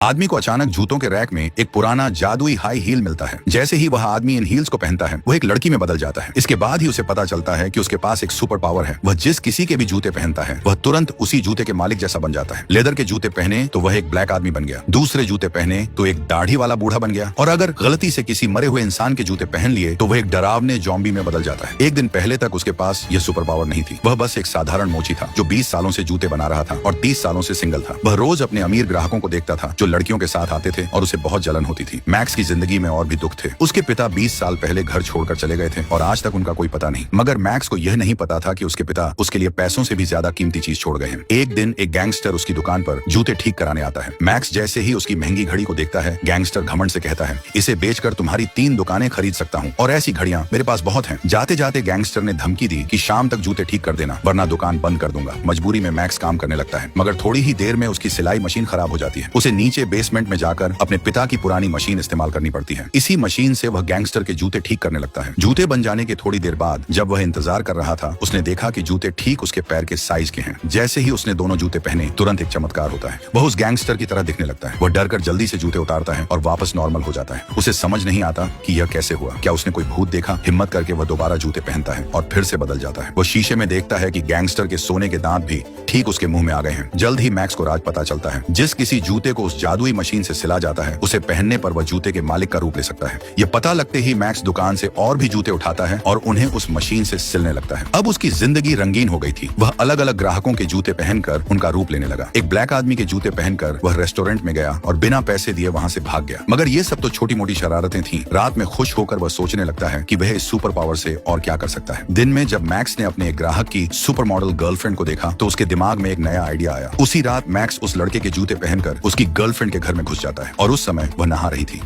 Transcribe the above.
आदमी को अचानक जूतों के रैक में एक पुराना जादुई हाई हील मिलता है। जैसे ही वह आदमी इन हील्स को पहनता है वो एक लड़की में बदल जाता है। इसके बाद ही उसे पता चलता है कि उसके पास एक सुपर पावर है। वह जिस किसी के भी जूते पहनता है वह तुरंत उसी जूते के मालिक जैसा बन जाता है। लेदर के जूते पहने तो वह एक ब्लैक आदमी बन गया, दूसरे जूते पहने तो एक दाढ़ी वाला बूढ़ा बन गया, और अगर गलती से किसी मरे हुए इंसान के जूते पहन लिए तो वह एक डरावने जॉम्बी में बदल जाता है। एक दिन पहले तक उसके पास यह सुपर पावर नहीं थी। वह बस एक साधारण मोची था जो 20 सालों से जूते बना रहा था और 30 सालों से सिंगल था। वह रोज अपने अमीर ग्राहकों को देखता था जो लड़कियों के साथ आते थे और उसे बहुत जलन होती थी। मैक्स की जिंदगी में और भी दुख थे। उसके पिता 20 साल पहले घर छोड़कर चले गए थे और आज तक उनका कोई पता नहीं। मगर मैक्स को यह नहीं पता था कि उसके पिता उसके लिए पैसों से भी ज्यादा कीमती चीज छोड़ गए हैं। एक दिन एक गैंगस्टर उसकी दुकान पर जूते ठीक कराने आता है। मैक्स जैसे ही उसकी महंगी घड़ी को देखता है, गैंगस्टर घमंड से कहता है, इसे बेचकर तुम्हारी 3 दुकानें खरीद सकता हूँ और ऐसी घड़ियां मेरे पास बहुत हैं। जाते जाते गैंगस्टर ने धमकी दी कि शाम तक जूते ठीक कर देना वरना दुकान बंद कर दूंगा। मजबूरी में मैक्स काम करने लगता है, मगर थोड़ी ही देर में उसकी सिलाई मशीन खराब हो जाती है। उसे नीचे बेसमेंट में जाकर अपने पिता की पुरानी मशीन इस्तेमाल करनी पड़ती है। इसी मशीन से वह गैंगस्टर के जूते ठीक करने लगता है। जूते बन जाने के थोड़ी देर बाद जब वह इंतजार कर रहा था उसने देखा कि जूते ठीक उसके पैर के साइज के हैं। जैसे ही उसने दोनों जूते पहने तुरंत एक चमत्कार होता है। वह उस गैंगस्टर की तरह दिखने लगता है। वह डरकर जल्दी से जूते उतारता है और वापस नॉर्मल हो जाता है। उसे समझ नहीं आता कि यह कैसे हुआ। क्या उसने कोई भूत देखा? हिम्मत करके वह दोबारा जूते पहनता है और फिर से बदल जाता है। वह शीशे में देखता है कि गैंगस्टर के सोने के दांत भी ठीक उसके मुंह में आ गए हैं। जल्द ही मैक्स को राज पता चलता है। जिस किसी जूते को उस जादुई मशीन से सिला जाता है उसे पहनने पर वह जूते के मालिक का रूप ले सकता है। यह पता लगते ही मैक्स दुकान से और भी जूते उठाता है और उन्हें उस मशीन से सिलने लगता है। अब उसकी जिंदगी रंगीन हो गई थी। वह अलग अलग ग्राहकों के जूते पहनकर उनका रूप लेने लगा। एक ब्लैक आदमी के जूते पहनकर वह रेस्टोरेंट में गया और बिना पैसे दिए वहां से भाग गया। मगर ये सब तो छोटी मोटी शरारतें थीं। रात में खुश होकर वह सोचने लगता है कि वह इस सुपर पावर से और क्या कर सकता है। दिन में जब मैक्स ने अपने एक ग्राहक की सुपर मॉडल गर्लफ्रेंड को देखा तो उसके दिमाग में एक नया आइडिया आया। उसी रात मैक्स उस लड़के के जूते पहनकर उसकी गर्लफ्रेंड के घर में घुस जाता है और उस समय वह नहा रही थी।